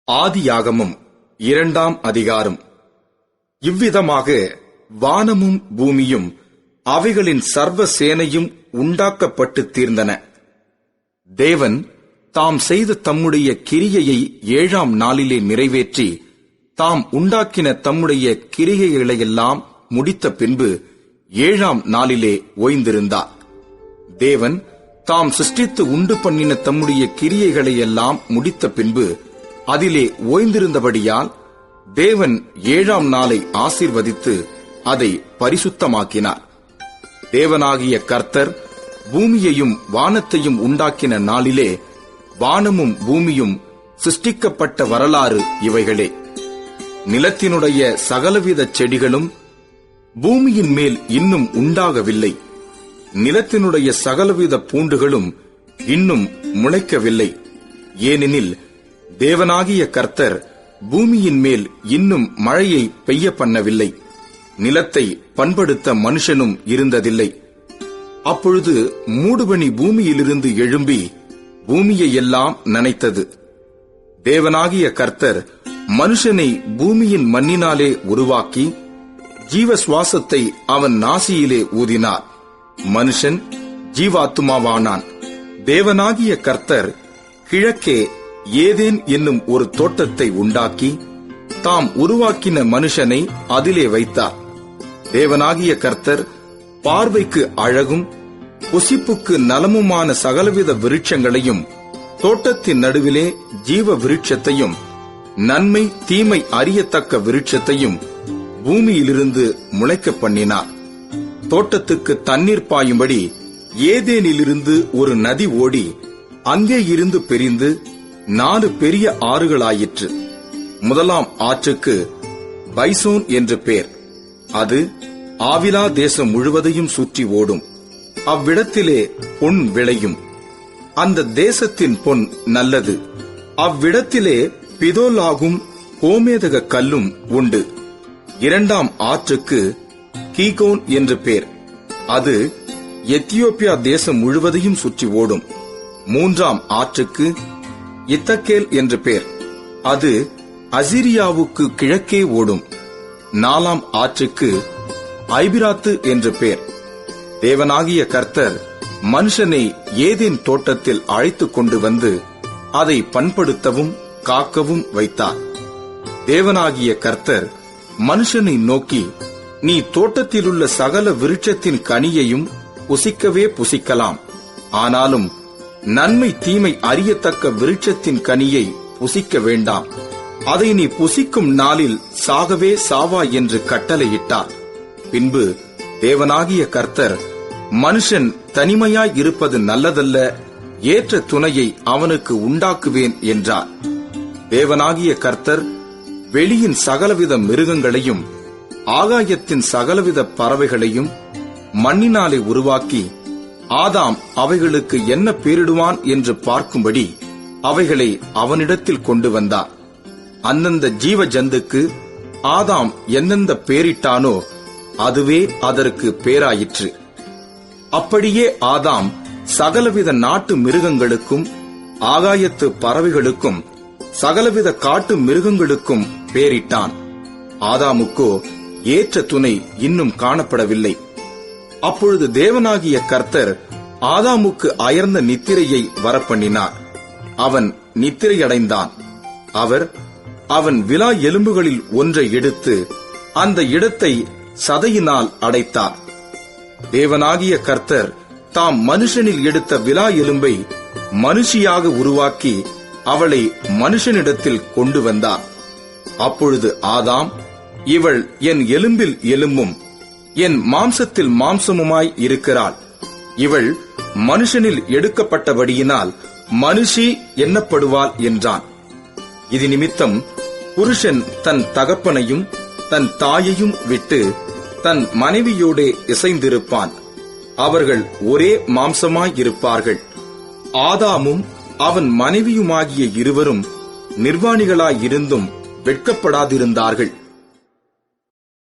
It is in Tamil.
ஆதியாகமம் 2ஆம் அதிகாரம். இவ்விதமாக வானமும் பூமியும் அவைகளின் சர்வ சேனையும் உண்டாக்கப்பட்டு தீர்ந்தன. தேவன் தாம் செய்த தம்முடைய கிரியையை 7ஆம் நாளிலே நிறைவேற்றி தாம் உண்டாக்கின தம்முடைய கிரியைகளையெல்லாம் முடித்த பின்பு 7ஆம் நாளிலே ஓய்ந்திருந்தார். தேவன் தாம் சிருஷ்டித்து உண்டு பண்ணின தம்முடைய கிரியைகளையெல்லாம் முடித்த பின்பு அதிலே ஓய்ந்திருந்தபடியால் தேவன் 7ஆம் நாளை ஆசீர்வதித்து அதை பரிசுத்தமாக்கினார். தேவனாகிய கர்த்தர் பூமியையும் வானத்தையும் உண்டாக்கின நாளிலே வானமும் பூமியும் சிருஷ்டிக்கப்பட்ட வரலாறு இவைகளே. நிலத்தினுடைய சகலவித செடிகளும் பூமியின் மேல் இன்னும் உண்டாகவில்லை. நிலத்தினுடைய சகலவித பூண்டுகளும் இன்னும் முளைக்கவில்லை. ஏனெனில் தேவனாகிய கர்த்தர் பூமியின் மேல் இன்னும் மழையை பெய்ய பண்ணவில்லை. நிலத்தை பண்படுத்த மனுஷனும் இருந்ததில்லை. அப்பொழுது மூடுபனி பூமியிலிருந்து எழும்பி பூமியை எல்லாம் நனைத்தது. தேவனாகிய கர்த்தர் மனுஷனை பூமியின் மண்ணினாலே உருவாக்கி ஜீவ சுவாசத்தை அவன் நாசியிலே ஊதினார். மனுஷன் ஜீவாத்துமாவானான். தேவனாகிய கர்த்தர் கிழக்கே ஏதேன் என்னும் ஒரு தோட்டத்தை உண்டாக்கி தாம் உருவாக்கின மனுஷனை அதிலே வைத்தார். தேவனாகிய கர்த்தர் பார்வைக்கு அழகும் புசிப்புக்கு நலமுமான சகலவித விருட்சங்களையும் தோட்டத்தின் நடுவிலே ஜீவ விருட்சத்தையும் நன்மை தீமை அறியத்தக்க விருட்சத்தையும் பூமியிலிருந்து முளைக்க பண்ணினார். தோட்டத்துக்கு தண்ணீர் பாயும்படி ஏதேனிலிருந்து ஒரு நதி ஓடி அங்கே இருந்து பிரிந்து 4 பெரிய ஆறுகளாயிற்று. முதலாம் ஆற்றுக்கு பைசோன் என்று பேர். அது ஆவிலா தேசம் முழுவதையும் சுற்றி ஓடும். அவ்விடத்திலே பொன் விளையும். அந்த தேசத்தின் பொன் நல்லது. அவ்விடத்திலே பிதோலாகும் கோமேதக கல்லும் உண்டு. 2ஆம் ஆற்றுக்கு கீகோன் என்று பேர். அது எத்தியோப்பியா தேசம் முழுவதையும் சுற்றி ஓடும். 3ஆம் ஆற்றுக்கு இத்தக்கேல் என்று பேர். அது அசிரியாவுக்கு கிழக்கே ஓடும். 4ஆம் ஆற்றுக்கு ஐபிராத்து என்று பேர். தேவனாகிய கர்த்தர் மனுஷனை ஏதேன் தோட்டத்தில் அழைத்துக் கொண்டு வந்து அதை பண்படுத்தவும் காக்கவும் வைத்தார். தேவனாகிய கர்த்தர் மனுஷனை நோக்கி, நீ தோட்டத்திலுள்ள சகல விருட்சத்தின் கனியையும் புசிக்கவே புசிக்கலாம். ஆனாலும் நன்மை தீமை அறியத்தக்க விருட்சத்தின் கனியை புசிக்க வேண்டாம். அதை நீ புசிக்கும் நாளில் சாகவே சாவா என்று கட்டளையிட்டார். பின்பு தேவனாகிய கர்த்தர், மனுஷன் தனிமையாய் இருப்பது நல்லதல்ல, ஏற்ற துணையை அவனுக்கு உண்டாக்குவேன் என்றார். தேவனாகிய கர்த்தர் வெளியின் சகலவித மிருகங்களையும் ஆகாயத்தின் சகலவித பறவைகளையும் மண்ணினாலே உருவாக்கி ஆதாம் அவைகளுக்கு என்ன பேரிடுவான் என்று பார்க்கும்படி அவைகளை அவனிடத்தில் கொண்டு வந்தார். அந்தந்த ஜீவ ஜந்துக்கு ஆதாம் எந்தெந்த பேரிட்டானோ அதுவே அதற்கு பேராயிற்று. அப்படியே ஆதாம் சகலவித நாட்டு மிருகங்களுக்கும் ஆகாயத்து பறவைகளுக்கும் சகலவித காட்டு மிருகங்களுக்கும் பேரிட்டான். ஆதாமுக்கோ ஏற்ற துணை இன்னும் காணப்படவில்லை. அப்பொழுது தேவனாகிய கர்த்தர் ஆதாமுக்கு அயர்ந்த நித்திரையை வரப்பண்ணினார். அவன் நித்திரையடைந்தான். அவர் அவன் விலா எலும்புகளில் ஒன்றை எடுத்து அந்த இடத்தை சதையினால் அடைத்தார். தேவனாகிய கர்த்தர் தாம் மனுஷனில் எடுத்த விலா எலும்பை மனுஷியாக உருவாக்கி அவளை மனுஷனிடத்தில் கொண்டு வந்தார். அப்பொழுது ஆதாம், இவள் என் எலும்பில் எலும்பும் என் மாம்சத்தில் மாம்சமுமாய் இருக்கிறாள். இவள் மனுஷனில் எடுக்கப்பட்டபடியினால் மனுஷி எண்ணப்படுவாள் என்றான். இது நிமித்தம் புருஷன் தன் தகப்பனையும் தன் தாயையும் விட்டு தன் மனைவியோடே இசைந்திருப்பான். அவர்கள் ஒரே மாம்சமாயிருப்பார்கள். ஆதாமும் அவன் மனைவியுமாகிய இருவரும் நிர்வாணிகளாயிருந்தும் வெட்கப்படாதிருந்தார்கள்.